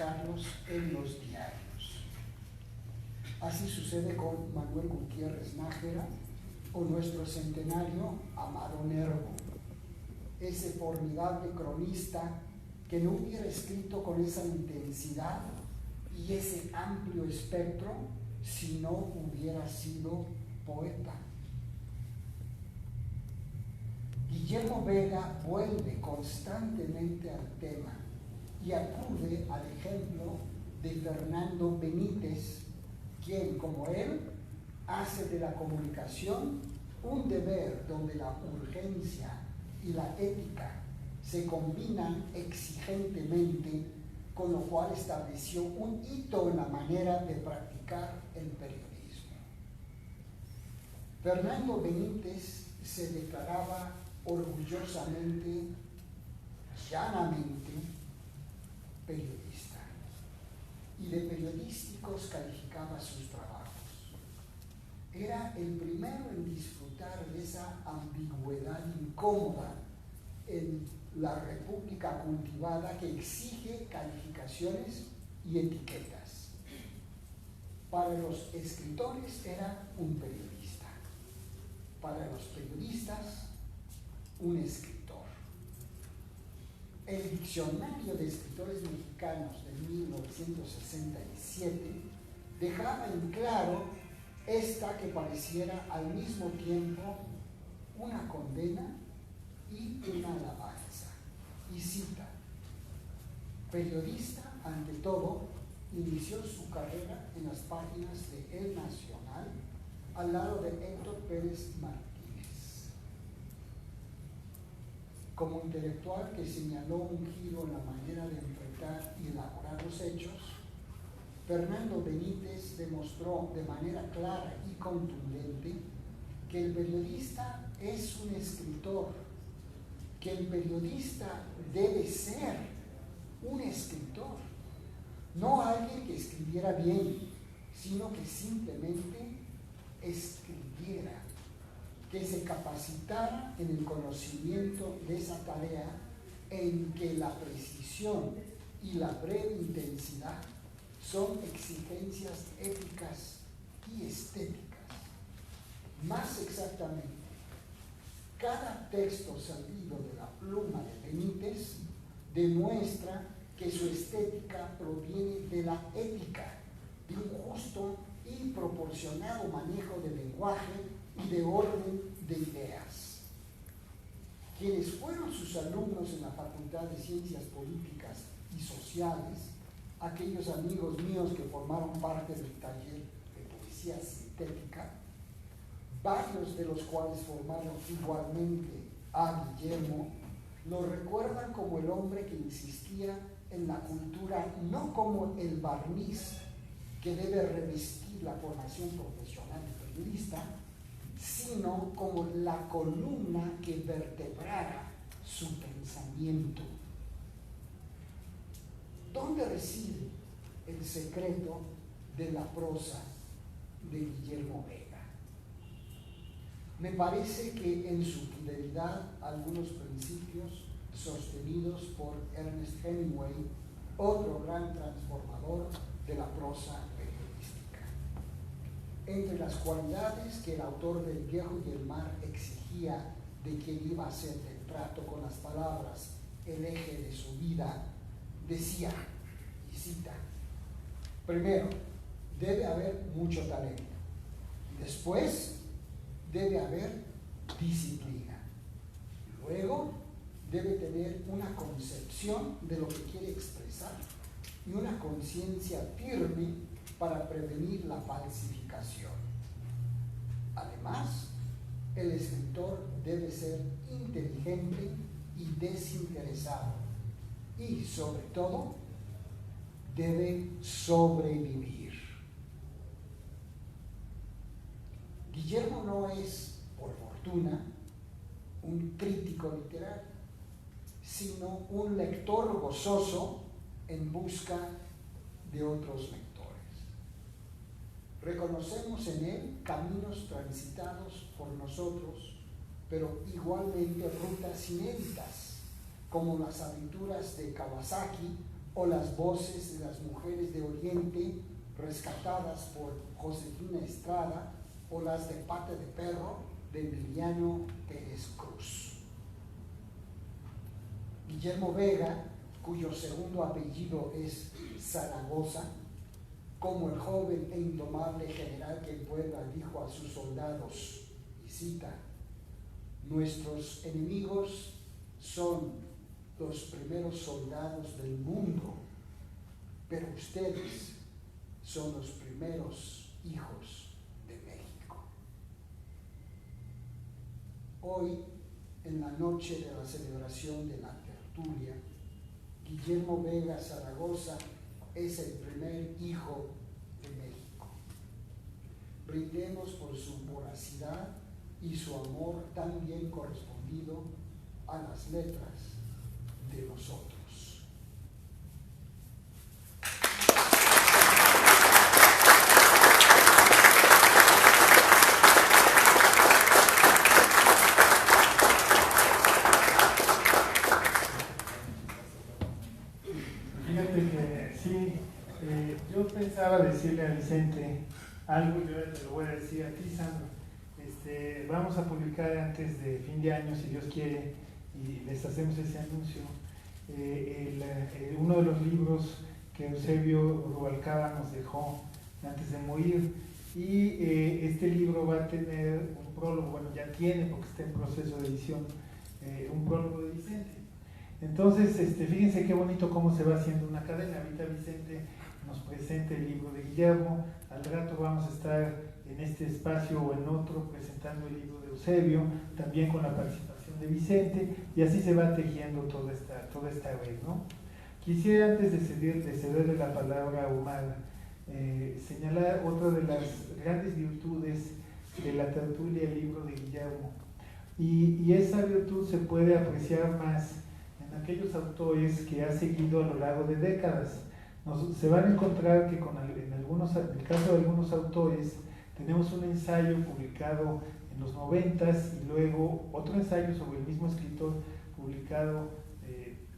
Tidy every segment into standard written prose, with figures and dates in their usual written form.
buscarlos en los diarios. Así sucede con Manuel Gutiérrez Nájera o nuestro centenario Amado Nervo, ese formidable cronista que no hubiera escrito con esa intensidad y ese amplio espectro si no hubiera sido poeta. Guillermo Vega vuelve constantemente al tema y acude al ejemplo de Fernando Benítez, quien, como él, hace de la comunicación un deber donde la urgencia y la ética se combinan exigentemente, con lo cual estableció un hito en la manera de practicar el periodismo. Fernando Benítez se declaraba orgullosamente, llanamente, periodista, y de periodísticos calificaba sus trabajos. Era el primero en disfrutar de esa ambigüedad incómoda en la república cultivada que exige calificaciones y etiquetas. Para los escritores era un periodista, para los periodistas un escritor. El Diccionario de Escritores Mexicanos de 1967 dejaba en claro esta que pareciera al mismo tiempo una condena y una alabanza. Y cita: periodista, ante todo, inició su carrera en las páginas de El Nacional al lado de Héctor Pérez Martínez. Como intelectual que señaló un giro en la manera de enfrentar y elaborar los hechos, Fernando Benítez demostró de manera clara y contundente que el periodista es un escritor, que el periodista debe ser un escritor, no alguien que escribiera bien, sino que simplemente escribiera, que se capacitara en el conocimiento de esa tarea en que la precisión y la breve intensidad son exigencias éticas y estéticas. Más exactamente, cada texto salido de la pluma de Benítez demuestra que su estética proviene de la ética, de un justo y proporcionado manejo del lenguaje y de orden de ideas. Quienes fueron sus alumnos en la Facultad de Ciencias Políticas y Sociales, aquellos amigos míos que formaron parte del taller de poesía sintética, varios de los cuales formaron igualmente a Guillermo, lo recuerdan como el hombre que insistía en la cultura no como el barniz que debe revestir la formación profesional del periodista, sino como la columna que vertebrara su pensamiento. ¿Dónde reside el secreto de la prosa de Guillermo Vega? Me parece que en su fidelidad a algunos principios sostenidos por Ernest Hemingway, otro gran transformador de la prosa periodística. Entre las cualidades que el autor del Viejo y el Mar exigía de quien iba a ser el trato con las palabras el eje de su vida, decía, y cita: primero, debe haber mucho talento. Después, debe haber disciplina. Luego, debe tener una concepción de lo que quiere expresar y una conciencia firme para prevenir la falsificación. Además, el escritor debe ser inteligente y desinteresado y, sobre todo, debe sobrevivir. Guillermo no es, por fortuna, un crítico literario, sino un lector gozoso en busca de otros lectores. Reconocemos en él caminos transitados por nosotros, pero igualmente rutas inéditas, como las aventuras de Kawasaki o las voces de las mujeres de Oriente rescatadas por Josefina Estrada, o las de Pata de Perro de Emiliano Pérez Cruz. Guillermo Vega, cuyo segundo apellido es Zaragoza, como el joven e indomable general que en Puebla dijo a sus soldados, y cita: nuestros enemigos son los primeros soldados del mundo, pero ustedes son los primeros hijos de México. Hoy, en la noche de la celebración de la tertulia, Guillermo Vega Zaragoza es el primer hijo de México. Brindemos por su voracidad y su amor tan bien correspondido a las letras de nosotros. Yo pensaba decirle a Vicente algo, yo te lo voy a decir a ti, Sandro. Vamos a publicar antes de fin de año, si Dios quiere, y les hacemos ese anuncio, uno de los libros que Eusebio Rubalcaba nos dejó antes de morir. Y este libro va a tener un prólogo, bueno, ya tiene, porque está en proceso de edición, un prólogo de Vicente. Entonces, fíjense qué bonito cómo se va haciendo una cadena. Ahorita Vicente nos presenta el libro de Guillermo, al rato vamos a estar en este espacio o en otro presentando el libro de Eusebio, también con la participación de Vicente, y así se va tejiendo toda esta red, ¿no? Quisiera, antes de cederle la palabra a Omar, señalar otra de las grandes virtudes de la tertulia del libro de Guillermo, y esa virtud se puede apreciar más en aquellos autores que ha seguido a lo largo de décadas. Se van a encontrar que en el caso de algunos autores tenemos un ensayo publicado en los 90s y luego otro ensayo sobre el mismo escritor publicado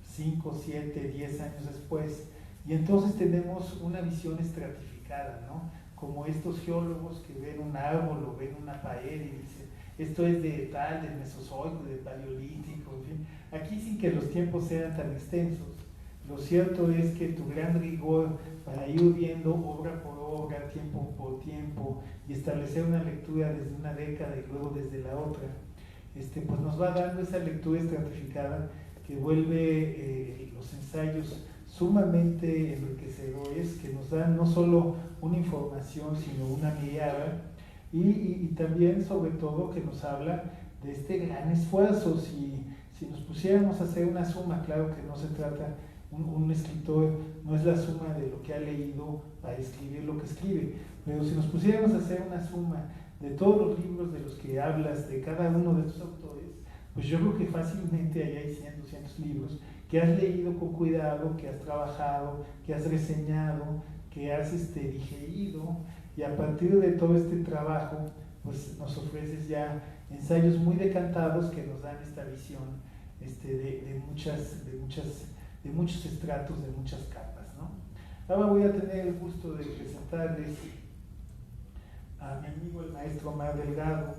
5, 7, 10 años después, y entonces tenemos una visión estratificada, ¿no? Como estos geólogos que ven un árbol o ven una pared y dicen, esto es de tal, del Mesozoico, del Paleolítico, en fin. Aquí, sin que los tiempos sean tan extensos, lo cierto es que tu gran rigor para ir viendo obra por obra, tiempo por tiempo, y establecer una lectura desde una década y luego desde la otra, pues nos va dando esa lectura estratificada que vuelve los ensayos sumamente enriquecedores, que nos dan no solo una información, sino una mirada, y también, sobre todo, que nos habla de este gran esfuerzo. Si nos pusiéramos a hacer una suma, claro que no se trata, un escritor no es la suma de lo que ha leído para escribir lo que escribe, pero si nos pusiéramos a hacer una suma de todos los libros de los que hablas, de cada uno de estos autores, pues yo creo que fácilmente ahí hay 100, 200 libros que has leído con cuidado, que has trabajado, que has reseñado, que has digerido, y a partir de todo este trabajo, pues nos ofreces ya ensayos muy decantados que nos dan esta visión de muchos estratos, de muchas capas, ¿no? Ahora voy a tener el gusto de presentarles a mi amigo el maestro Omar Delgado.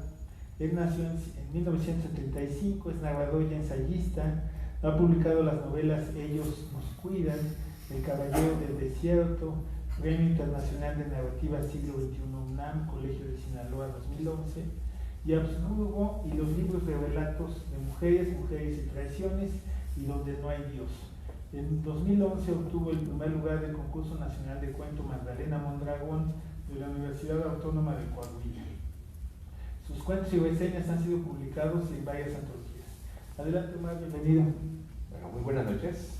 Él nació en 1975, es narrador y ensayista, ha publicado las novelas Ellos nos cuidan, El caballero del desierto, Premio Internacional de Narrativa Siglo XXI UNAM, Colegio de Sinaloa 2011, y Habsburgo y los libros de relatos de mujeres, mujeres y traiciones, y Donde no hay Dios. En 2011 obtuvo el primer lugar del Concurso Nacional de Cuento Magdalena Mondragón de la Universidad Autónoma de Coahuila. Sus cuentos y reseñas han sido publicados en varias antologías. Adelante, Omar, bienvenido. Bueno, muy buenas noches.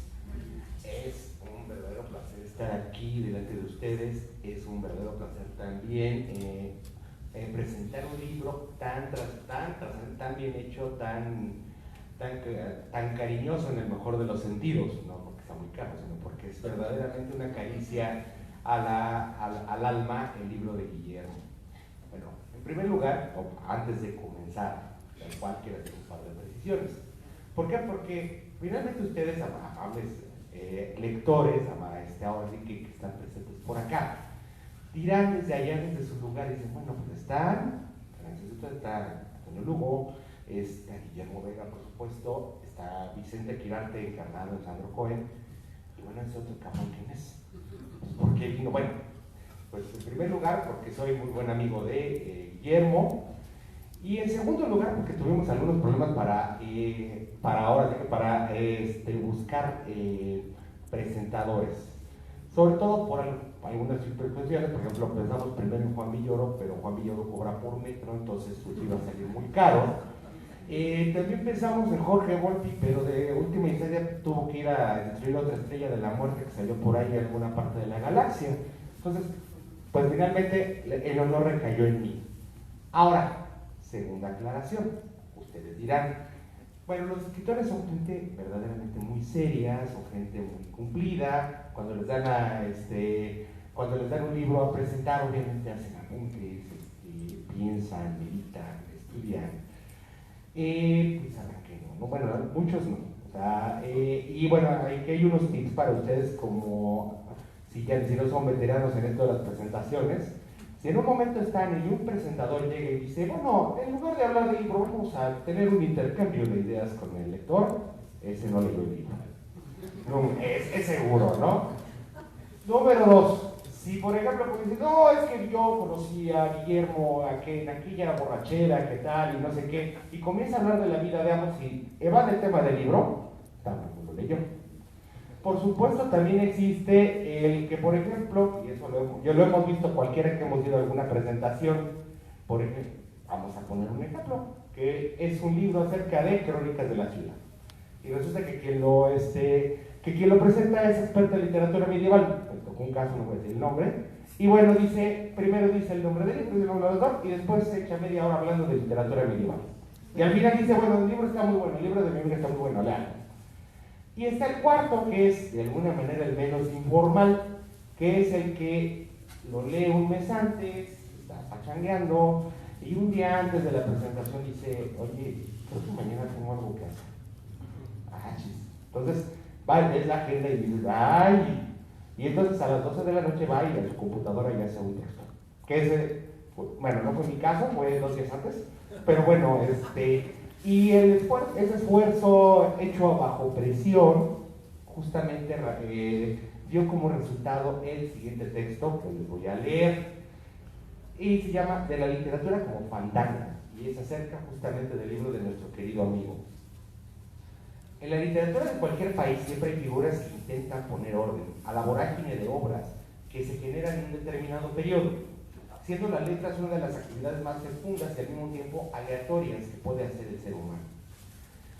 Es un verdadero placer estar aquí delante de ustedes. Es un verdadero placer también presentar un libro tan bien hecho, tan cariñoso en el mejor de los sentidos, no porque está muy caro, sino porque es verdaderamente una caricia al alma, el libro de Guillermo. Bueno, en primer lugar, antes de comenzar, tal cual quiero hacer un par de precisiones. ¿Por qué? Porque finalmente ustedes, amables lectores, ahora sí que están presentes por acá, dirán desde allá, desde sus lugares, dicen, bueno, pues están Francisco, está Antonio Lugo, está Guillermo Vega, por supuesto, está Vicente Quirarte, encarnado en Sandro Cohen, y bueno, ese otro cabrón, ¿quién es? ¿Por qué vino? Bueno, pues en primer lugar, porque soy muy buen amigo de Guillermo, y en segundo lugar, porque tuvimos algunos problemas para buscar presentadores, sobre todo por algunas circunstancias. Por ejemplo, pensamos primero en Juan Villoro, pero Juan Villoro cobra por metro, entonces pues iba a salir muy caro. También pensamos en Jorge Volpi, pero de última instancia tuvo que ir a destruir otra estrella de la muerte que salió por ahí en alguna parte de la galaxia. Entonces, pues finalmente el honor recayó en mí. Ahora, segunda aclaración, ustedes dirán, bueno, los escritores son gente verdaderamente muy seria, son gente muy cumplida, cuando les dan un libro a presentar, obviamente hacen apuntes, piensan, meditan, estudian. Pues saben que no, bueno, muchos no. O sea, y bueno, aquí hay unos tips para ustedes, como si no son veteranos en esto de las presentaciones. Si en un momento están y un presentador llega y dice, bueno, en lugar de hablar del libro, vamos a tener un intercambio de ideas con el lector, ese no leyó el libro. No, es seguro, ¿no? Número 2, si por ejemplo dice, no, es que yo conocí a Guillermo en aquella borrachera, qué tal, y no sé qué, y comienza a hablar de la vida de ambos y evade el tema del libro, tampoco lo leyó. Por supuesto, también existe el que, por ejemplo, y eso lo hemos visto cualquiera que hemos ido a alguna presentación, por ejemplo, vamos a poner un ejemplo, que es un libro acerca de crónicas de la ciudad. Y resulta que quien lo presenta es experto en literatura medieval, me tocó un caso, no voy a decir el nombre, y bueno, primero dice el nombre del libro y el nombre del autor, y después se echa media hora hablando de literatura medieval. Y al final dice, bueno, el libro está muy bueno, el libro de mi amiga está muy bueno, leanlo. Y está el cuarto, que es de alguna manera el menos informal, que es el que lo lee un mes antes, está pachangueando, y un día antes de la presentación dice, oye, creo que mañana tengo algo que hacer. Ah, chis. Entonces, va y ves la agenda y dices, ay, y entonces a las 12 de la noche va y a su computadora y hace un texto. Que bueno, no fue mi caso, fue 2 días antes, pero bueno, y ese esfuerzo hecho bajo presión, justamente dio como resultado el siguiente texto que les voy a leer, y se llama De la literatura como fantasma, y es acerca justamente del libro de nuestro querido amigo. En la literatura de cualquier país siempre hay figuras que intentan poner orden a la vorágine de obras que se generan en un determinado periodo, siendo las letras una de las actividades más fecundas y al mismo tiempo aleatorias que puede hacer el ser humano.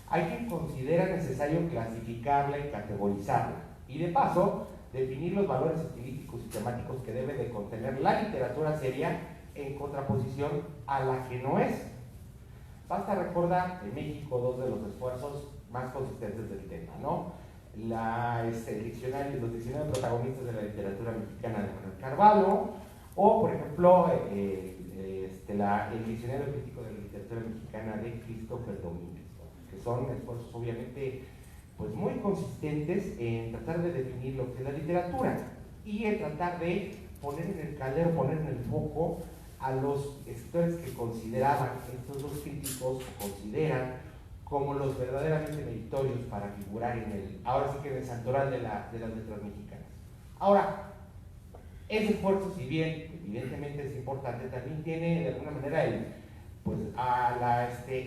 Hay quien considera necesario clasificarla y categorizarla, y de paso, definir los valores estilísticos y temáticos que debe de contener la literatura seria en contraposición a la que no es. Basta recordar en México dos de los esfuerzos más consistentes del tema, ¿no? Los diccionarios de protagonistas de la literatura mexicana de Manuel Carvalho, o por ejemplo el diccionario crítico de la literatura mexicana de Christopher Domínguez, que son esfuerzos obviamente pues muy consistentes en tratar de definir lo que es la literatura y en tratar de poner en el caldero, poner en el foco a los escritores que consideraban, estos dos críticos consideran como los verdaderamente meritorios para figurar ahora sí que en el santoral de las letras mexicanas. Ahora, ese esfuerzo, si bien evidentemente es importante, también tiene de alguna manera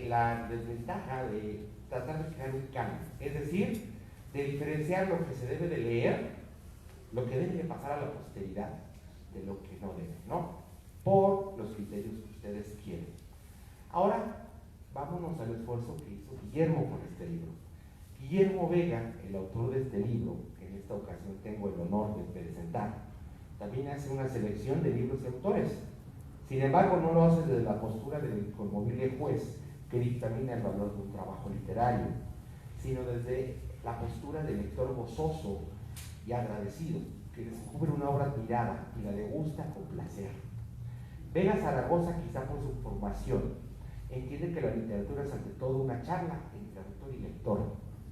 la desventaja de tratar de crear un canon, es decir, de diferenciar lo que se debe de leer, lo que debe de pasar a la posteridad, de lo que no debe, ¿no? Por los criterios que ustedes quieren. Ahora, vámonos al esfuerzo que hizo Guillermo con este libro. Guillermo Vega, el autor de este libro, que en esta ocasión tengo el honor de presentar, también hace una selección de libros y autores. Sin embargo, no lo hace desde la postura del inconmovible juez que dictamina el valor de un trabajo literario, sino desde la postura del lector gozoso y agradecido, que descubre una obra admirada y la degusta con placer. Vega Zaragoza, quizá por su formación, entiende que la literatura es ante todo una charla entre autor y lector,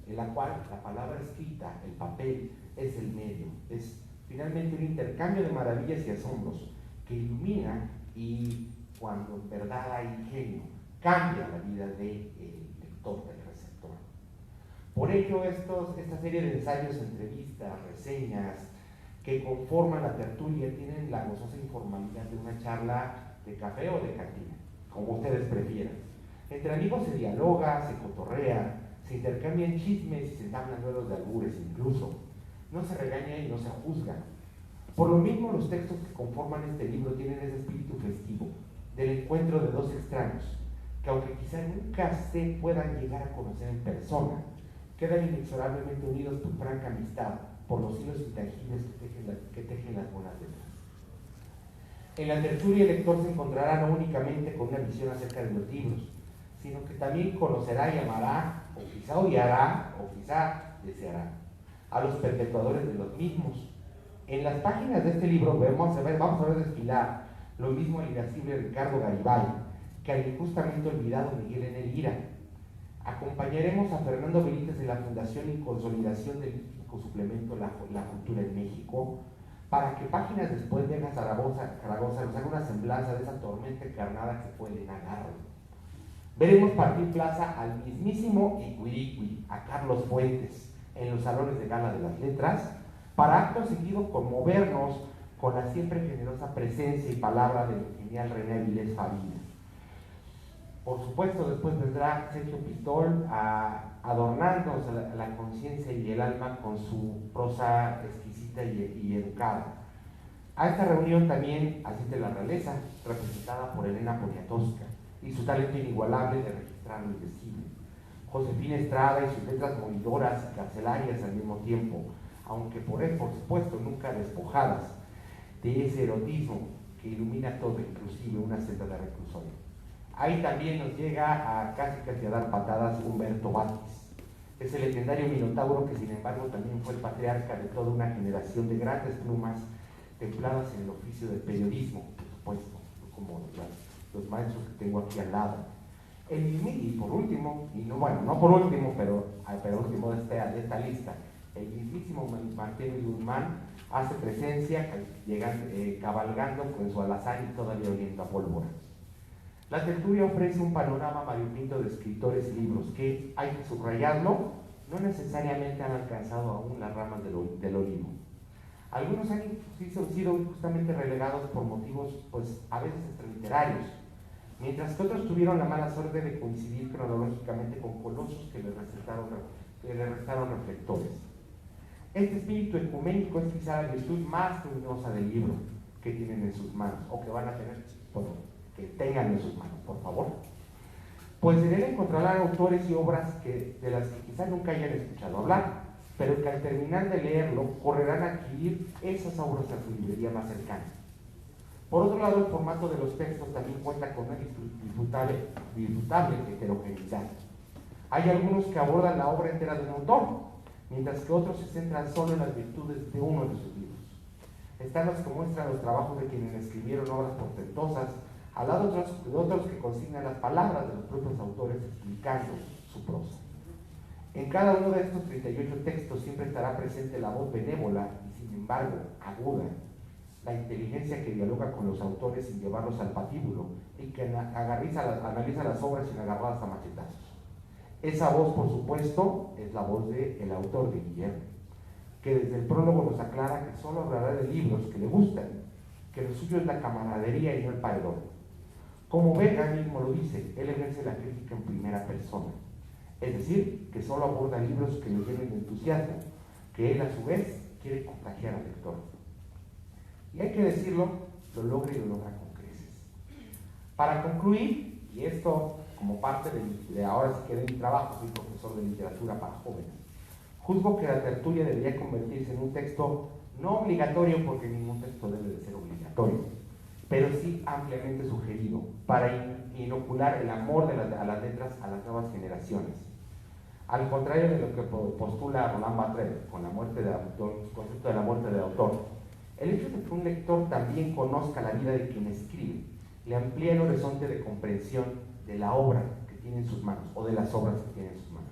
en la cual la palabra escrita, el papel, es el medio, es finalmente un intercambio de maravillas y asombros que ilumina y cuando en verdad hay ingenio, cambia la vida del lector, del receptor. Por ello, esta serie de ensayos, entrevistas, reseñas que conforman la tertulia tienen la gozosa informalidad de una charla de café o de cantina, como ustedes prefieran. Entre amigos se dialoga, se cotorrea, se intercambian chismes y se entablan duelos de albures incluso. No se regaña y no se juzga. Por lo mismo, los textos que conforman este libro tienen ese espíritu festivo, del encuentro de dos extraños, que aunque quizá nunca se puedan llegar a conocer en persona, quedan inexorablemente unidos por franca amistad, por los hilos intangibles que tejen las buenas letras. En la tertulia el lector se encontrará no únicamente con una visión acerca de los libros, sino que también conocerá y amará, o quizá odiará, o quizá deseará, a los perpetuadores de los mismos. En las páginas de este libro vamos a ver desfilar lo mismo al irascible Ricardo Garibay que al injustamente olvidado Miguel N. Lira. Acompañaremos a Fernando Benítez de la Fundación y Consolidación del Mítico Suplemento La Cultura en México, para que páginas después venga Zaragoza nos haga una semblanza de esa tormenta encarnada que fue Elena Garro. Veremos partir plaza al mismísimo Iquiriqui, a Carlos Fuentes, en los salones de gala de las letras, para acto seguido conmovernos con la siempre generosa presencia y palabra del genial René Avilés Farina. Por supuesto, después vendrá Sergio Pitol adornándonos la conciencia y el alma con su prosa exquisita y educada. A esta reunión también asiste la realeza, representada por Elena Poniatowska, y su talento inigualable de registrar lo indecible. Josefina Estrada y sus letras molidoras y carcelarias al mismo tiempo, aunque por supuesto nunca despojadas de ese erotismo que ilumina todo, inclusive una celda de reclusorio. Ahí también nos llega a casi a dar patadas Humberto Vázquez, ese legendario minotauro que sin embargo también fue el patriarca de toda una generación de grandes plumas templadas en el oficio del periodismo, por supuesto, como los maestros que tengo aquí al lado. Y por último, no por último, pero último de esta lista, el mismísimo Martín Guzmán hace presencia, cabalgando con su alazán y todavía oliendo a pólvora. La tertulia ofrece un panorama variopinto de escritores y libros que, hay que subrayarlo, no necesariamente han alcanzado aún las ramas del olivo. Algunos han sido justamente relegados por motivos, pues, a veces extraliterarios, mientras que otros tuvieron la mala suerte de coincidir cronológicamente con colosos que le restaron reflectores. Este espíritu ecuménico es quizá la virtud más luminosa del libro que tienen en sus manos, o que van a tener, que tengan en sus manos, por favor. Pues en él encontrarán autores y obras de las que quizá nunca hayan escuchado hablar, pero que al terminar de leerlo correrán a adquirir esas obras a su librería más cercana. Por otro lado, el formato de los textos también cuenta con una disfrutable heterogeneidad. Hay algunos que abordan la obra entera de un autor, mientras que otros se centran solo en las virtudes de uno de sus libros. Están los que muestran los trabajos de quienes escribieron obras portentosas, al lado de otros que consignan las palabras de los propios autores explicando su prosa. En cada uno de estos 38 textos siempre estará presente la voz benévola y sin embargo aguda, la inteligencia que dialoga con los autores sin llevarlos al patíbulo y que analiza las obras sin agarradas a machetazos. Esa voz, por supuesto, es la voz del autor, de Guillermo, que desde el prólogo nos aclara que solo hablará de libros que le gustan, que lo suyo es la camaradería y no el paredón. Como Vega mismo lo dice, él ejerce la crítica en primera persona, es decir, que solo aborda libros que le llenen de entusiasmo, que él a su vez quiere contagiar al lector. Y hay que decirlo, lo logra y lo logra con creces. Para concluir, y esto como parte de ahora si queda mi trabajo, soy profesor de literatura para jóvenes, juzgo que la tertulia debería convertirse en un texto no obligatorio, porque ningún texto debe de ser obligatorio, pero sí ampliamente sugerido para inocular el amor a las letras a las nuevas generaciones. Al contrario de lo que postula Roland Barthes con el concepto de la muerte del autor, el hecho de que un lector también conozca la vida de quien escribe le amplía el horizonte de comprensión de la obra que tiene en sus manos o de las obras que tiene en sus manos.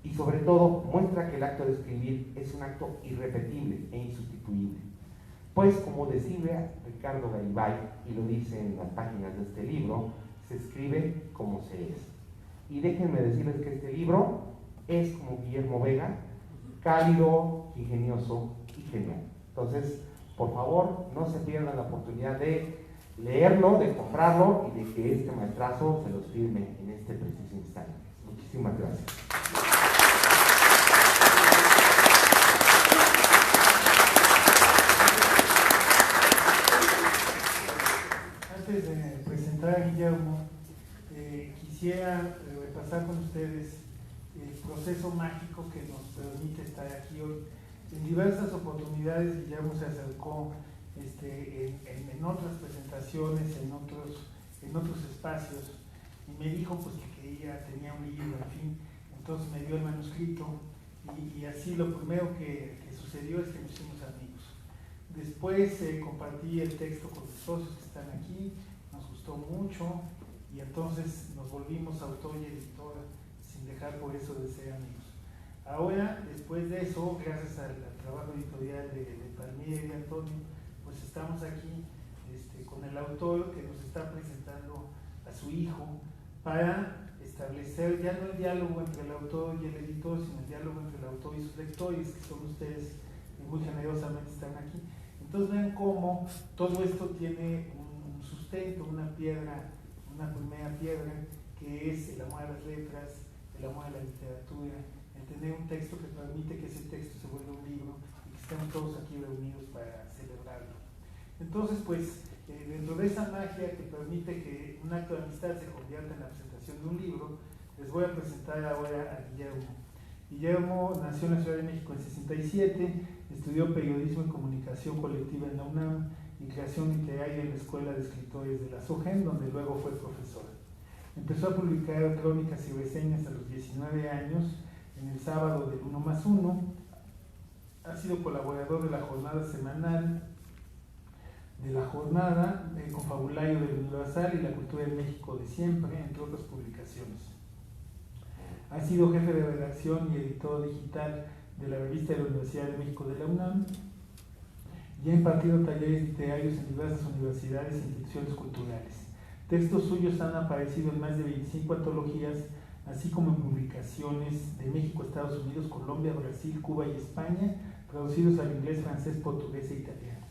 y sobre todo muestra que el acto de escribir es un acto irrepetible e insustituible. Pues como decía Ricardo Garibay, y lo dice en las páginas de este libro, se escribe como se es. Y déjenme decirles que este libro es como Guillermo Vega, cálido, ingenioso y genial. Entonces, por favor, no se pierdan la oportunidad de leerlo, de comprarlo y de que este maestrazo se los firme en este preciso instante. Muchísimas gracias. Antes de presentar a Guillermo, quisiera repasar con ustedes el proceso mágico que nos permite estar aquí hoy. En diversas oportunidades Guillermo se acercó en otras presentaciones, en otros espacios, y me dijo pues que tenía un libro, en fin. Entonces me dio el manuscrito y así lo primero que sucedió es que nos hicimos amigos. Después compartí el texto con los socios que están aquí, nos gustó mucho y entonces nos volvimos autor y editor sin dejar por eso de ser amigos. Ahora, después de eso, gracias al trabajo editorial de Palmira y de Antonio, pues estamos aquí con el autor que nos está presentando a su hijo para establecer ya no el diálogo entre el autor y el editor, sino el diálogo entre el autor y sus lectores, que son ustedes que muy generosamente están aquí. Entonces ven cómo todo esto tiene un sustento, una piedra, una primera piedra, que es el amor a las letras, el amor a la literatura, el tener un texto que permite que ese texto se vuelva un libro y que estemos todos aquí reunidos para celebrarlo. Entonces, pues, dentro de esa magia que permite que un acto de amistad se convierta en la presentación de un libro, les voy a presentar ahora a Guillermo. Guillermo nació en la Ciudad de México en 67, estudió periodismo y comunicación colectiva en la UNAM y creación literaria en la Escuela de Escritores de la SOGEN, donde luego fue profesor. Empezó a publicar crónicas y reseñas a los 19 años en el Sábado del 1+1. Ha sido colaborador de la jornada semanal de la jornada, confabulario del Universal y La Cultura en México de Siempre, entre otras publicaciones. Ha sido jefe de redacción y editor digital de la revista de la Universidad de México de la UNAM y ha impartido talleres literarios en diversas universidades e instituciones culturales. Textos suyos han aparecido en más de 25 antologías, así como en publicaciones de México, Estados Unidos, Colombia, Brasil, Cuba y España, traducidos al inglés, francés, portugués e italiano.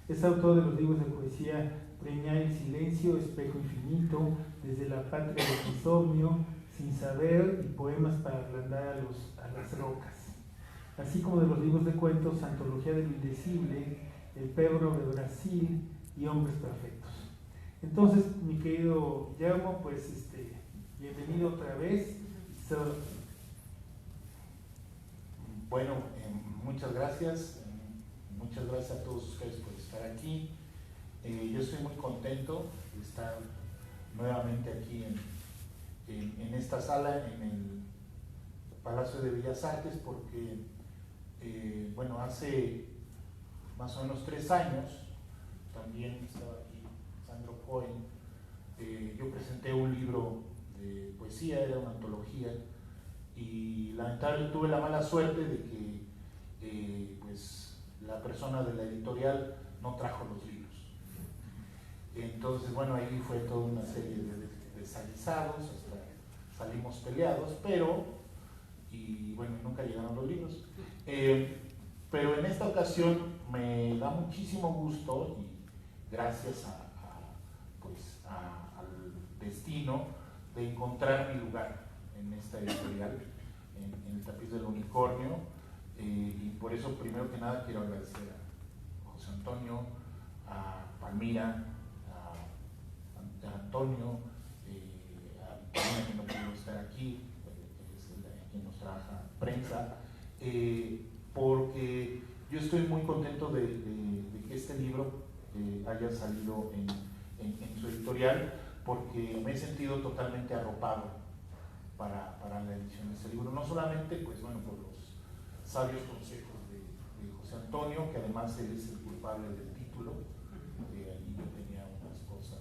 Es autor de los libros de poesía Preñar el silencio, Espejo infinito, Desde la patria del insomnio, Sin saber y Poemas para ablandar a las rocas, así como de los libros de cuentos Antología del indecible, El Pedro de Brasil y Hombres perfectos. Entonces, mi querido Guillermo, pues bienvenido otra vez. Bueno, muchas gracias. Muchas gracias a todos ustedes por estar aquí. Yo estoy muy contento de estar nuevamente aquí en esta sala, en el Palacio de Bellas Artes, porque bueno, hace más o menos 3 años, también estaba aquí Sandro Cohen, yo presenté un libro de poesía, era una antología, y lamentablemente tuve la mala suerte de que pues la persona de la editorial no trajo los libros. Entonces, bueno, ahí fue toda una serie de desalizados, hasta salimos peleados, y bueno, nunca llegaron los libros. Pero en esta ocasión me da muchísimo gusto, y gracias al destino, de encontrar mi lugar en esta editorial, en el Tapiz del Unicornio, y por eso, primero que nada, quiero agradecer a José Antonio, a Palmira, a Antonio, a Palmira, que no pudo estar aquí, es quien nos trabaja prensa, porque yo estoy muy contento de que este libro haya salido en su editorial, porque me he sentido totalmente arropado para la edición de este libro, no solamente pues, bueno, por los sabios consejos de José Antonio, que además él es el culpable del título, y yo tenía unas cosas,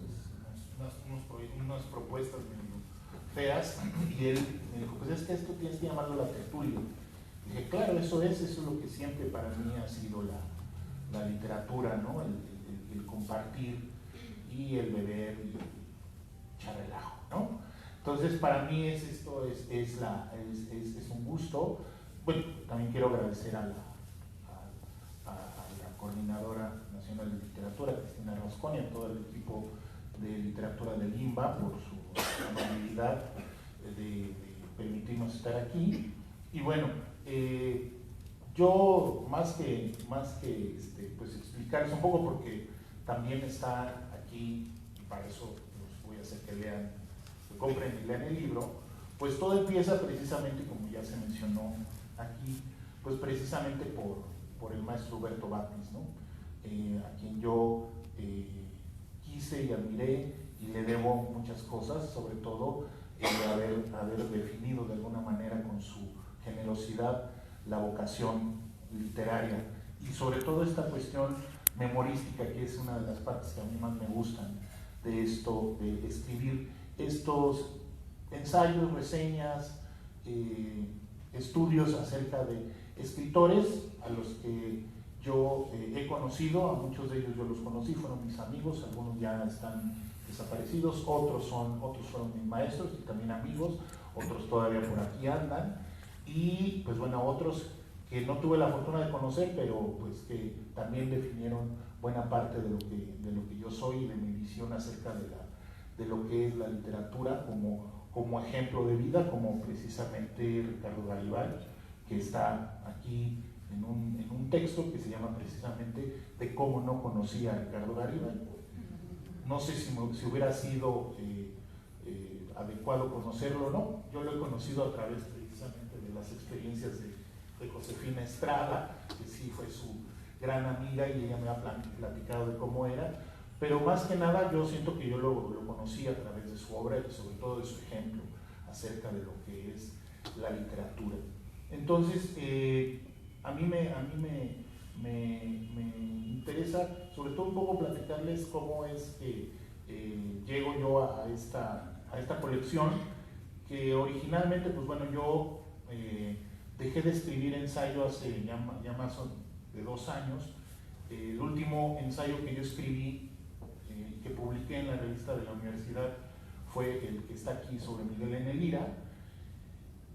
unas propuestas feas, y él me dijo, pues es que esto tienes que llamarlo la tertulia. Dije, claro, eso es lo que siempre para mí ha sido la literatura, ¿no? El compartir y el beber y echar relajo, ¿no? Entonces, para mí es un gusto. Bueno, también quiero agradecer a la Coordinadora Nacional de Literatura, Cristina Rascón, y a todo el equipo de literatura del IMBA por su amabilidad de permitirnos estar aquí. Y bueno, yo más que pues explicarles un poco, porque también está aquí, y para eso los voy a hacer que lean, que compren y lean el libro, pues todo empieza precisamente, como ya se mencionó aquí, pues precisamente por el maestro Huberto Batis, ¿no? A quien yo quise y admiré y le debo muchas cosas, sobre todo haber definido de alguna manera con su generosidad la vocación literaria y sobre todo esta cuestión memorística, que es una de las partes que a mí más me gustan de esto, de escribir estos ensayos, reseñas, estudios acerca de escritores a los que yo he conocido. A muchos de ellos yo los conocí, fueron mis amigos, algunos ya están desaparecidos, otros fueron mis maestros y también amigos, otros todavía por aquí andan, y pues bueno, otros que no tuve la fortuna de conocer, pero pues que también definieron buena parte de lo que yo soy y de mi visión acerca de lo que es la literatura como ejemplo de vida, como precisamente Ricardo Garibay, que está aquí en un texto que se llama precisamente de cómo no conocía a Ricardo Garibay. No sé si hubiera sido adecuado conocerlo o no. Yo lo he conocido a través precisamente de las experiencias de Josefina Estrada, que sí fue su gran amiga y ella me ha platicado de cómo era, pero más que nada yo siento que yo lo conocí a través de su obra y sobre todo de su ejemplo acerca de lo que es la literatura. Entonces, a mí me interesa sobre todo un poco platicarles cómo es que llego yo a esta colección, que originalmente, pues bueno, yo dejé de escribir ensayo hace ya más de 2 años. El último ensayo que yo escribí, que publiqué en la revista de la universidad, fue el que está aquí sobre Miguel N. Lira.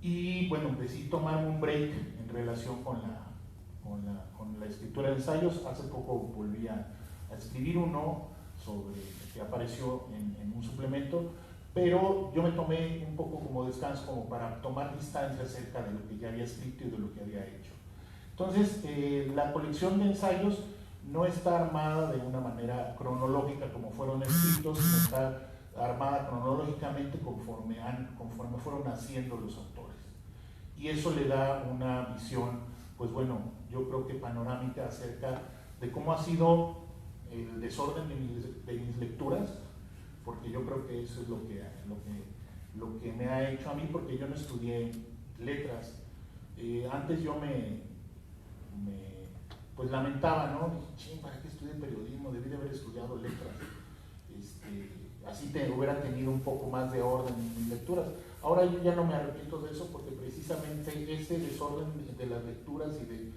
Y bueno, decidí tomarme un break en relación con la escritura de ensayos. Hace poco volví a escribir uno que apareció en un suplemento, pero yo me tomé un poco como descanso, como para tomar distancia acerca de lo que ya había escrito y de lo que había hecho. Entonces, la colección de ensayos no está armada de una manera cronológica como fueron escritos, sino está armada cronológicamente conforme fueron naciendo los autores. Y eso le da una visión, pues bueno, yo creo que panorámica acerca de cómo ha sido el desorden de mis lecturas, porque yo creo que eso es lo que me ha hecho a mí, porque yo no estudié letras. Antes yo pues lamentaba, ¿no? Dije, ¿para qué estudié periodismo? Debí de haber estudiado letras. Así hubiera tenido un poco más de orden en mis lecturas. Ahora yo ya no me arrepiento de eso, porque precisamente ese desorden de las lecturas y de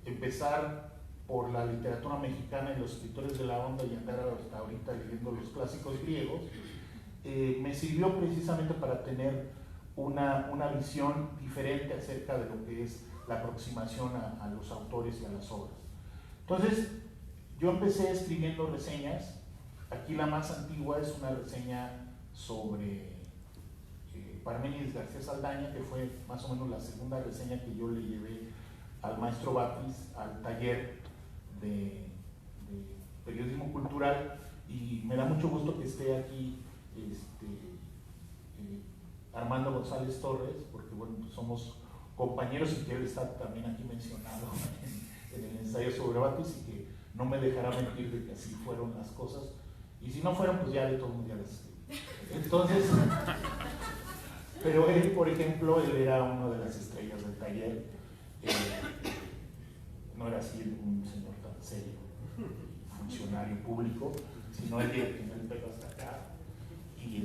empezar por la literatura mexicana y los escritores de la onda y andar hasta ahorita leyendo los clásicos griegos, me sirvió precisamente para tener una visión diferente acerca de lo que es la aproximación a los autores y a las obras. Entonces, yo empecé escribiendo reseñas. Aquí la más antigua es una reseña sobre Parménides García Saldaña, que fue más o menos la segunda reseña que yo le llevé al maestro Batis al taller de periodismo cultural, y me da mucho gusto que esté aquí Armando González Torres, porque bueno, pues somos compañeros y que él está también aquí mencionado en el ensayo sobre Batis, y que no me dejará mentir de que así fueron las cosas, y si no fueron, pues ya de todo el mundo ya las escribí. Entonces, pero él, por ejemplo, él era una de las estrellas del taller. No era así un señor tan serio, funcionario público, sino él tenía el pelo hasta acá, y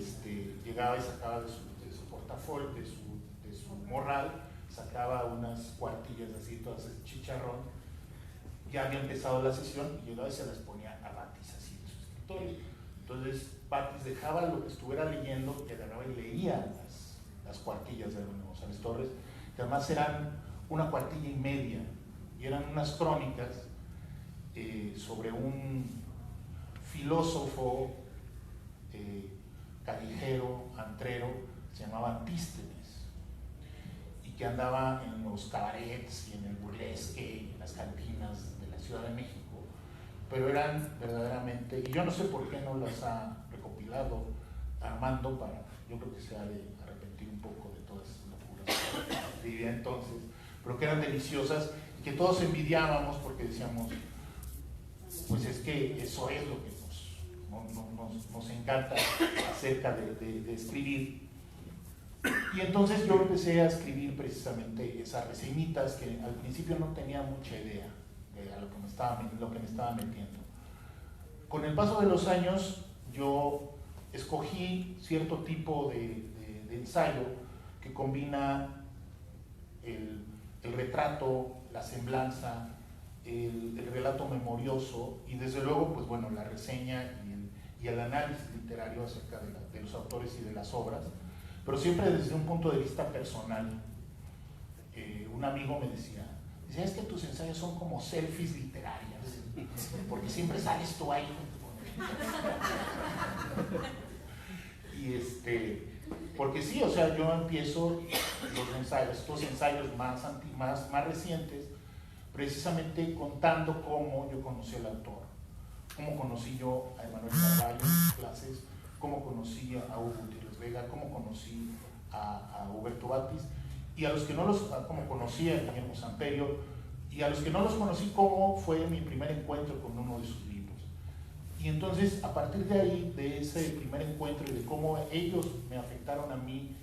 llegaba y sacaba de su portafolio, de su morral, sacaba unas cuartillas así, todas de chicharrón. Ya había empezado la sesión y yo a veces se las ponía a Batis así de su escritorio. Entonces Batis dejaba lo que estuviera leyendo, que agarraba y leía las cuartillas de González Torres, que además eran una cuartilla y media, y eran unas crónicas sobre un filósofo callejero, antrero, se llamaba Antístenes, y que andaba en los cabarets y en el burlesque y en las cantinas de la Ciudad de México, pero eran verdaderamente, y yo no sé por qué no las ha recopilado Armando, yo creo que se ha de arrepentir un poco de todas esas locuras que vivía entonces, pero que eran deliciosas y que todos envidiábamos porque decíamos, pues es que eso es lo que nos encanta acerca de escribir. Y entonces yo empecé a escribir precisamente esas reseñitas que al principio no tenía mucha idea de lo que me estaba metiendo. Con el paso de los años yo escogí cierto tipo de ensayo que combina el retrato, la semblanza, el relato memorioso y desde luego pues bueno, la reseña y el análisis literario acerca de los autores y de las obras, pero siempre desde un punto de vista personal. Un amigo me decía, es que tus ensayos son como selfies literarias, porque siempre sales tú ahí. Y porque sí, o sea, yo empiezo estos ensayos más recientes, precisamente contando cómo yo conocí al autor, cómo conocí yo a Emanuel Carballo en mis clases, cómo conocí a Hugo Gutiérrez Vega, cómo conocí a Huberto Batis, y a los que no como conocí a Guillermo Samperio, y a los que no los conocí, cómo fue mi primer encuentro con uno de sus libros. Y entonces, a partir de ahí, de ese primer encuentro y de cómo ellos me afectaron a mí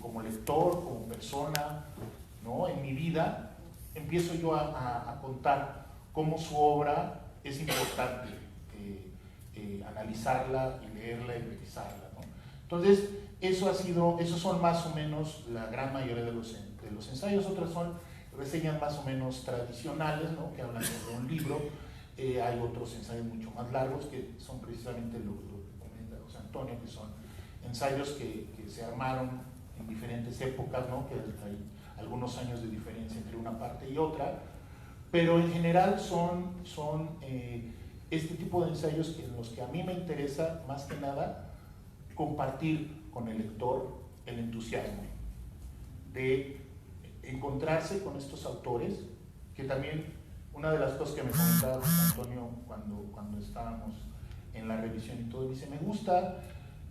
como lector, como persona, ¿no? En mi vida, empiezo yo a contar cómo su obra es importante analizarla y leerla y revisarla, ¿no? Entonces, esos son más o menos la gran mayoría de los ensayos. Otras son reseñas más o menos tradicionales, ¿no? Que hablan de un libro. Hay otros ensayos mucho más largos que son precisamente lo que comenta José Antonio, que son ensayos que se armaron en diferentes épocas, ¿no? Que hay algunos años de diferencia entre una parte y otra, pero en general son este tipo de ensayos en los que a mí me interesa más que nada compartir con el lector el entusiasmo de encontrarse con estos autores, que también una de las cosas que me comentaba Antonio cuando estábamos en la revisión y todo, dice, me gustan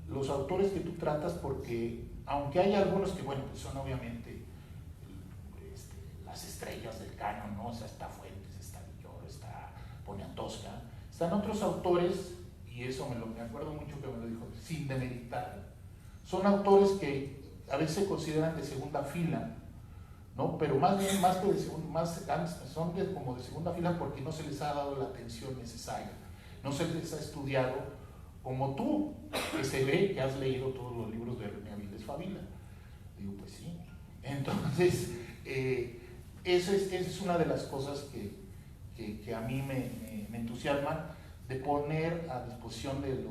los autores que tú tratas porque, aunque hay algunos que, bueno, pues son obviamente las estrellas del canon, ¿no? O sea, está Fuentes, está Villoro, está Poniatowska, están otros autores, y eso me acuerdo mucho que me lo dijo, sin demeritar, son autores que a veces se consideran de segunda fila, ¿no? Pero más bien, son como de segunda fila porque no se les ha dado la atención necesaria, no se les ha estudiado como tú, que se ve que has leído todos los libros de René Avilés Fabila. Digo, pues sí. Entonces, esa es una de las cosas que a mí me entusiasman, de poner a disposición de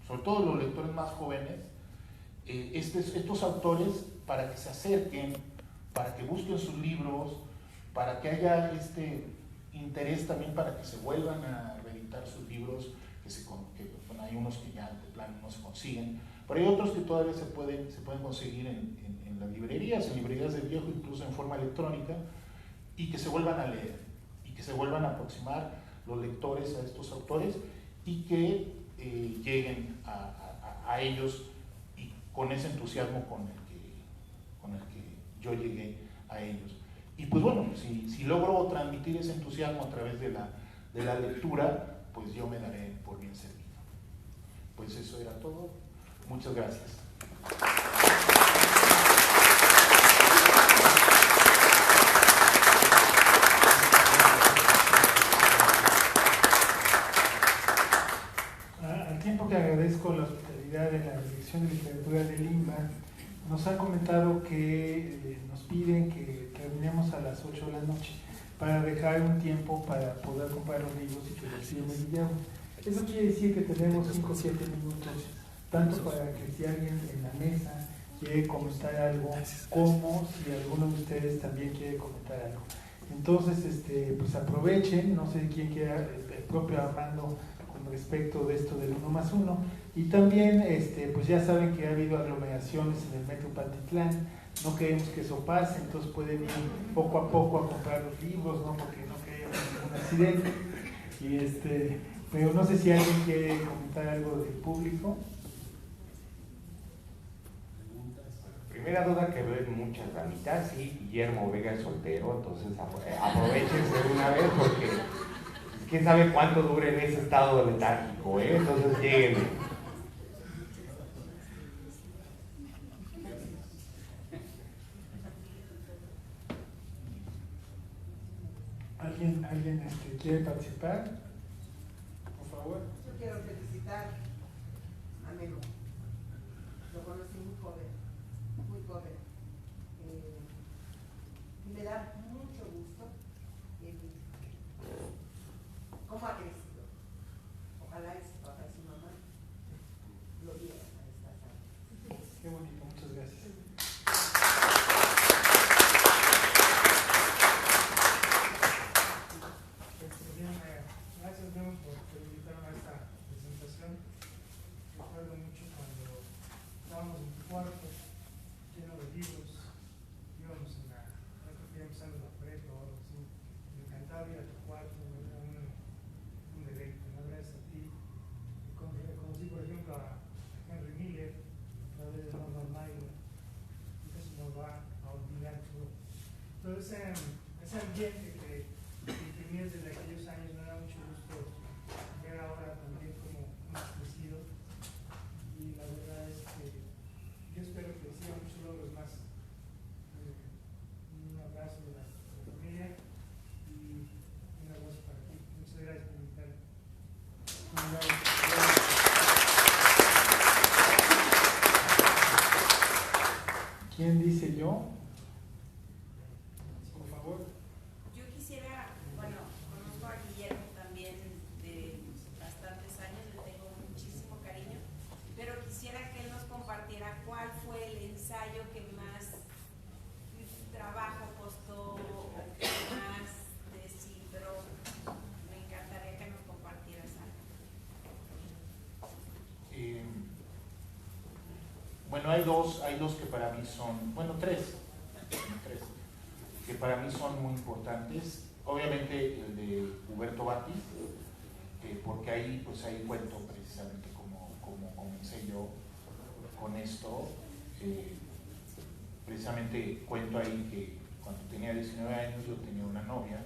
sobre todo los lectores más jóvenes, estos autores para que se acerquen, para que busquen sus libros, para que haya este interés también para que se vuelvan a reeditar sus libros, bueno, hay unos que ya de plano no se consiguen, pero hay otros que todavía se pueden conseguir en las librerías de viejo, incluso en forma electrónica, y que se vuelvan a leer, y que se vuelvan a aproximar los lectores a estos autores, y que lleguen a ellos y con ese entusiasmo con el que yo llegué a ellos. Y pues bueno, si logro transmitir ese entusiasmo a través de la lectura, pues yo me daré por bien servido. Pues eso era todo. Muchas gracias. Al tiempo que agradezco la hospitalidad de la Dirección de Literatura de Lima nos han comentado que nos piden que terminemos a las 8 de la noche para dejar un tiempo para poder comprar los libros y que los firme Guillermo. Eso quiere decir que tenemos 5 o 7 minutos, tanto para que si alguien en la mesa quiere comentar algo, como si alguno de ustedes también quiere comentar algo. Entonces, pues aprovechen, no sé quién quiera, el propio Armando, con respecto de esto del 1+1, y también, pues ya saben que ha habido aglomeraciones en el Metro Pantitlán, no queremos que eso pase, entonces pueden ir poco a poco a comprar los libros, ¿no? Porque no queremos ningún accidente, y pero no sé si alguien quiere comentar algo del público. Primera duda que veo en muchas, la mitad sí, Guillermo Vega es soltero, entonces aprovechense de una vez porque quién sabe cuánto dure en ese estado letárgico, entonces lleguen. ¿Alguien quiere participar? Por favor. Yo quiero felicitar a Melo. Lo conocí muy joven, muy joven. Me da mucho gusto cómo ha crecido. Ojalá y su papá y su mamá lo vieran a estas años. Qué bonito, muchas gracias. Gracias, Memo, por invitarme a esta presentación. Recuerdo mucho cuando estábamos en tu cuarto, lleno de libros, íbamos empezando la prepa o algo así. Me encantaba ir a tu cuarto, era un deleite, ¿no? Gracias a ti. Conocí, por ejemplo, a Henry Miller, a través de Norman Mailer, y eso nos va a olvidar todo. Entonces, ese ambiente que tenías desde aquellos años, me da mucho gusto ver ahora también como hemos crecido, y la verdad es que yo espero que sigan muchos logros más. Un abrazo de la familia y un abrazo para ti. Muchas gracias por invitarme. ¿Quién dice yo? Por favor. Yo quisiera, bueno, conozco a Guillermo también de bastantes años, le tengo muchísimo cariño, pero quisiera que él nos compartiera cuál fue el ensayo que más trabajo costó, o que más descifró. Me encantaría que nos compartieras algo. Bueno, hay dos que para mí son, bueno, tres que para mí son muy importantes. Obviamente el de Huberto Batis, porque ahí cuento precisamente cómo comencé yo con esto. Precisamente cuento ahí que cuando tenía 19 años yo tenía una novia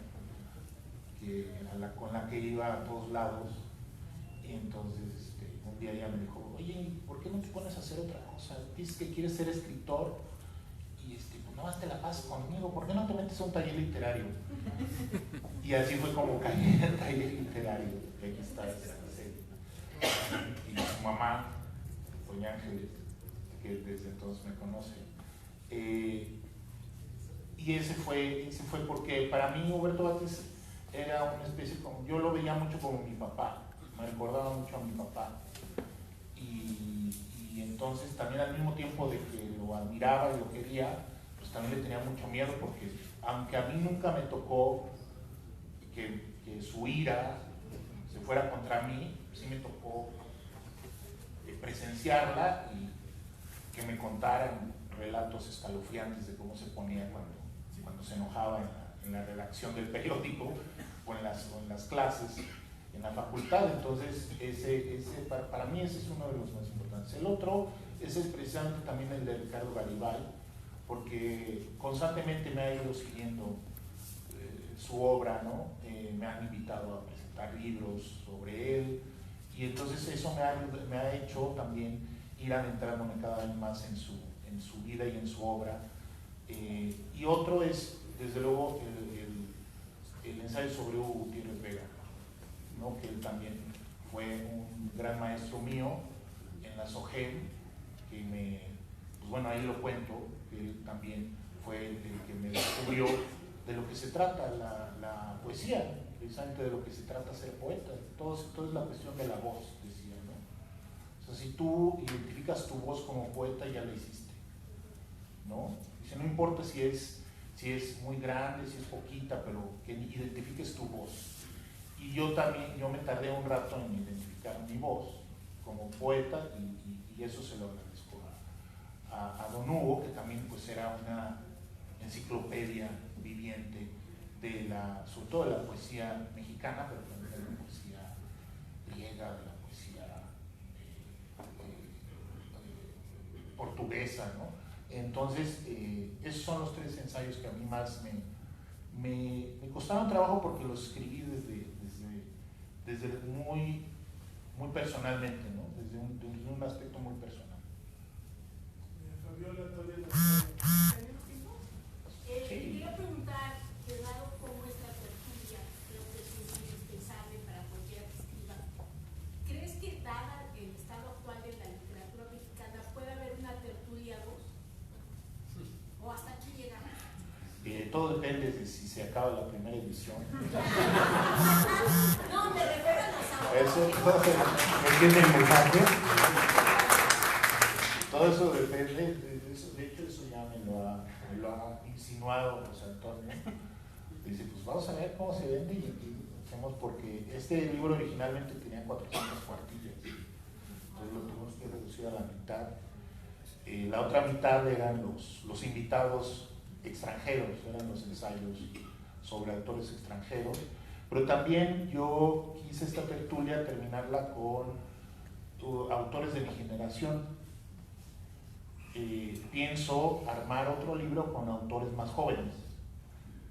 con la que iba a todos lados, y entonces un día ella me dijo: oye, ¿por qué no te pones a hacer otra cosa? Dices que quieres ser escritor y pues no más te la pasas conmigo, ¿por qué no te metes a un taller literario? Y así fue como caí en el taller literario, y aquí está esa serie. Y su mamá, doña Ángeles, que desde entonces me conoce, y ese fue porque para mí Huberto Batis era una especie como, yo lo veía mucho como mi papá, me recordaba mucho a mi papá, y entonces también al mismo tiempo de que lo admiraba y lo quería, pues también le tenía mucho miedo, porque aunque a mí nunca me tocó que su ira se fuera contra mí, sí me tocó presenciarla y que me contaran relatos escalofriantes de cómo se ponía cuando se enojaba en la redacción del periódico o en las clases en la facultad. Entonces para mí ese es uno de los más importantes. El otro es precisamente también el de Ricardo Garibay, porque constantemente me ha ido siguiendo su obra, ¿no? Me han invitado a presentar libros sobre él, y entonces eso me ha hecho también ir adentrándome cada vez más en su vida y en su obra. Y otro es, desde luego, el ensayo sobre Hugo Gutiérrez Vega, ¿no? Que él también fue un gran maestro mío en la SOGEM, que pues bueno, ahí lo cuento, que él también fue el que me descubrió de lo que se trata la poesía, precisamente de lo que se trata ser poeta. Todo es la cuestión de la voz, decía, ¿no? O sea, si tú identificas tu voz como poeta, ya la hiciste, ¿no? Dice, no importa si es muy grande, si es poquita, pero que identifiques tu voz. Y yo me tardé un rato en identificar mi voz como poeta, y eso se lo agradezco a don Hugo, que también pues era una enciclopedia viviente sobre todo de la poesía mexicana, pero también de la poesía griega, de la poesía portuguesa, ¿no? Entonces, esos son los 3 ensayos que a mí más me costaron trabajo, porque los escribí desde muy, muy personalmente, ¿no? Desde un aspecto muy personal. Fabiola, todavía Quería preguntar, dado cómo es la tertulia, creo que es indispensable para cualquiera que escriba. ¿Crees que, dada el estado actual de la literatura mexicana, puede haber una tertulia 2? ¿O hasta aquí llegamos? Todo depende de si se acaba la primera edición. No, me refiero a los autores. ¿Entienden el mensaje? Todo eso depende, de hecho eso ya me lo ha insinuado José Antonio. Dice, pues vamos a ver cómo se vende y hacemos, porque este libro originalmente tenía 400 cuartillas, entonces lo tuvimos que reducir a la mitad. La otra mitad eran los invitados extranjeros, eran los ensayos sobre autores extranjeros, pero también yo quise esta tertulia terminarla con autores de mi generación. Pienso armar otro libro con autores más jóvenes,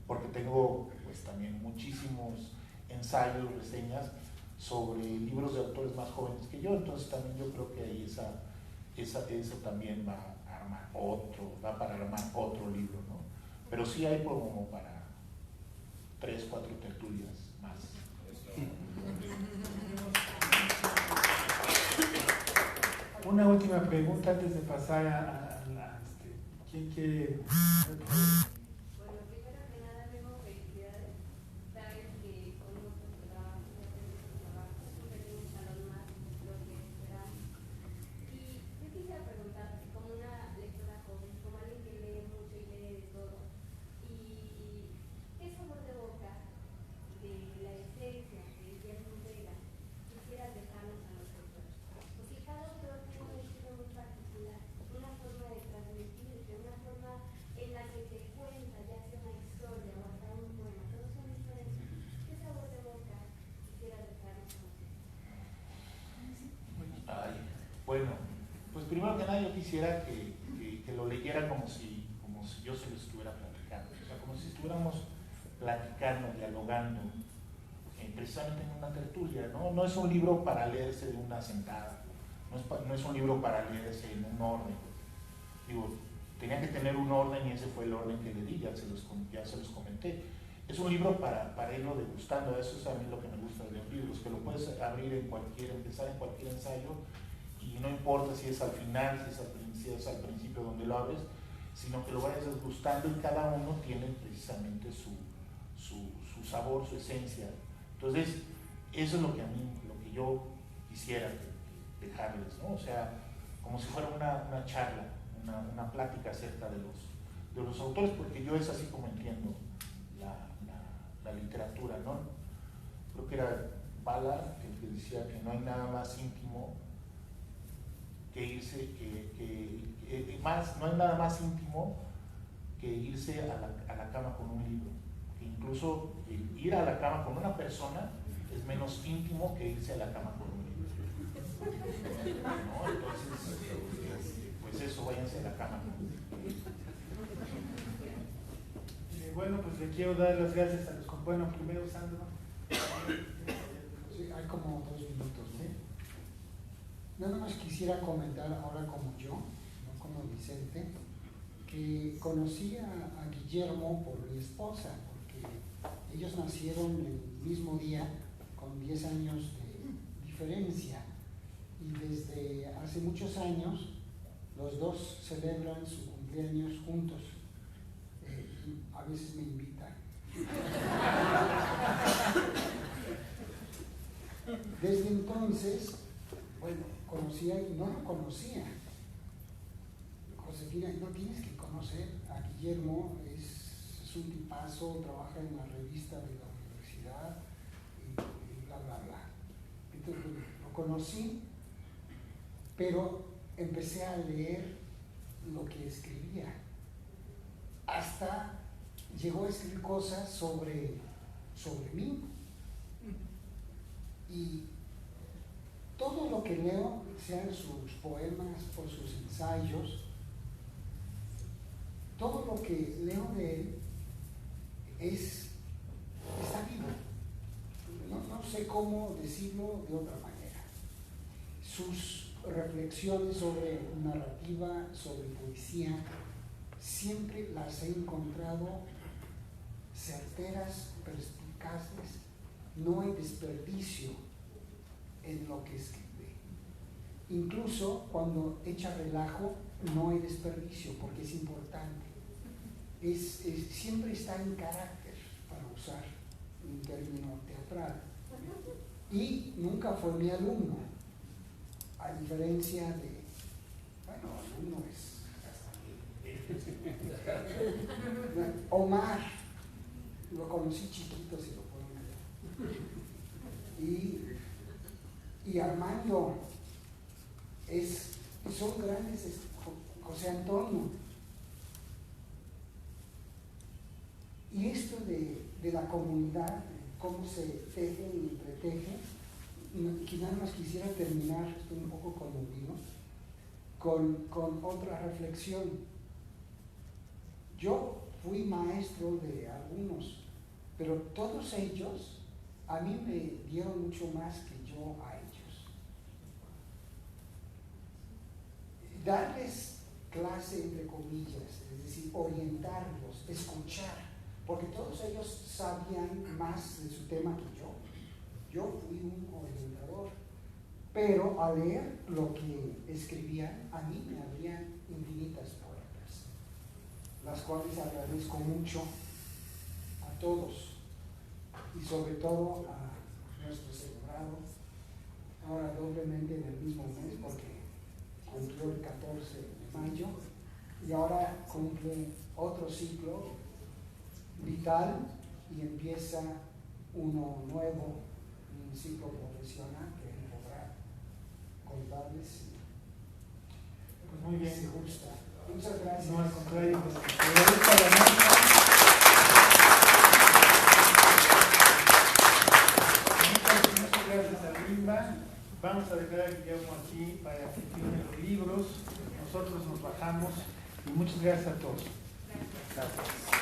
porque tengo pues también muchísimos ensayos, reseñas sobre libros de autores más jóvenes que yo, entonces también yo creo que ahí eso también va para armar otro libro, ¿no? Pero sí hay como para 3, 4 tertulias más. Una última pregunta antes de pasar a ¿quién quiere? Bueno, primero que nada, luego felicidades. Sabes que conozco tu trabajo, siempre tengo un salón más de lo que esperamos. Y yo quisiera preguntarte, como una lectora joven, como alguien que lee mucho y lee de todo, y ¿qué sabor de boca de la esencia de Guillermo Vega quisieras dejarnos a nosotros? Porque cada autor tiene un estilo muy particular, una forma de transmitirte, una forma en la que te cuenta, ya sea una historia o hasta un poema, todos son diferentes. ¿Qué sabor de boca quisieras dejarnos a nosotros? Bueno, pues primero que nada yo quisiera que lo leyera como si yo se lo estuviera platicando, o sea, como si estuviéramos platicando, dialogando, precisamente en una tertulia, ¿no? No es un libro para leerse de una sentada, no es un libro para leerse en un orden. Digo, tenía que tener un orden y ese fue el orden que le di, ya se los comenté. Es un libro para irlo degustando, eso es a mí lo que me gusta de los libros, que lo puedes empezar en cualquier ensayo, y no importa si es al final, si es al principio donde lo abres, sino que lo vayas degustando, y cada uno tiene precisamente su sabor, su esencia. Entonces, eso es lo que yo quisiera dejarles, ¿no? O sea, como si fuera una charla, una plática acerca de los autores, porque yo es así como entiendo la literatura, ¿no? Creo que era Ballard el que decía que no hay nada más íntimo que irse, no hay nada más íntimo que irse a la cama con un libro. Que incluso ir a la cama con una persona es menos íntimo que irse a la cama con un libro, ¿no? Entonces, pues eso, váyanse a la cama. Bueno, pues le quiero dar las gracias a los compañeros. Bueno, primero Sandro. Sí, hay como 2 minutos, ¿no? Nada más quisiera comentar ahora como yo, no como Vicente, que conocí a Guillermo por mi esposa, porque ellos nacieron el mismo día con 10 años de diferencia, y desde hace muchos años Los dos celebran su cumpleaños juntos. Y a veces me invitan. Desde entonces, bueno, conocía y no lo conocía. Josefina, no tienes que conocer a Guillermo, es un tipazo, trabaja en la revista de la universidad y bla, bla, bla. Entonces lo conocí, pero empecé a leer lo que escribía. Hasta llegó a escribir cosas sobre mí. Y todo lo que leo, sean sus poemas o sus ensayos, todo lo que leo de él está vivo. No sé cómo decirlo de otra manera. Sus reflexiones sobre narrativa, sobre poesía, siempre las he encontrado certeras, perspicaces. No hay desperdicio en lo que escribe. Incluso cuando echa relajo, no hay desperdicio porque es importante. Siempre está en carácter, para usar un término teatral. Y nunca fue mi alumno, a diferencia de, bueno, alumno es hasta Omar, lo conocí chiquito, si lo puedo ver. Y Armando, son grandes, José Antonio. Y esto de la comunidad, cómo se teje y entreteje, nada más quisiera terminar, estoy un poco conmovido, con otra reflexión. Yo fui maestro de algunos, pero todos ellos a mí me dieron mucho más que yo a ellos. Darles clase entre comillas, es decir, orientarlos, escuchar, porque todos ellos sabían más de su tema que yo. Yo fui un orientador, pero al leer lo que escribían, a mí me abrían infinitas puertas, las cuales agradezco mucho a todos y sobre todo a nuestro celebrado, ahora doblemente en el mismo mes porque cumplió el 14 de mayo y ahora cumple otro ciclo vital y empieza uno nuevo, un ciclo profesional que él podrá contarles Pues muy bien. si gusta. Muchas gracias. No, al contrario, pues, muchas gracias a Rimba. Vamos a dejar a Guillermo aquí para que firme los libros. Nosotros nos bajamos y muchas gracias a todos. Gracias.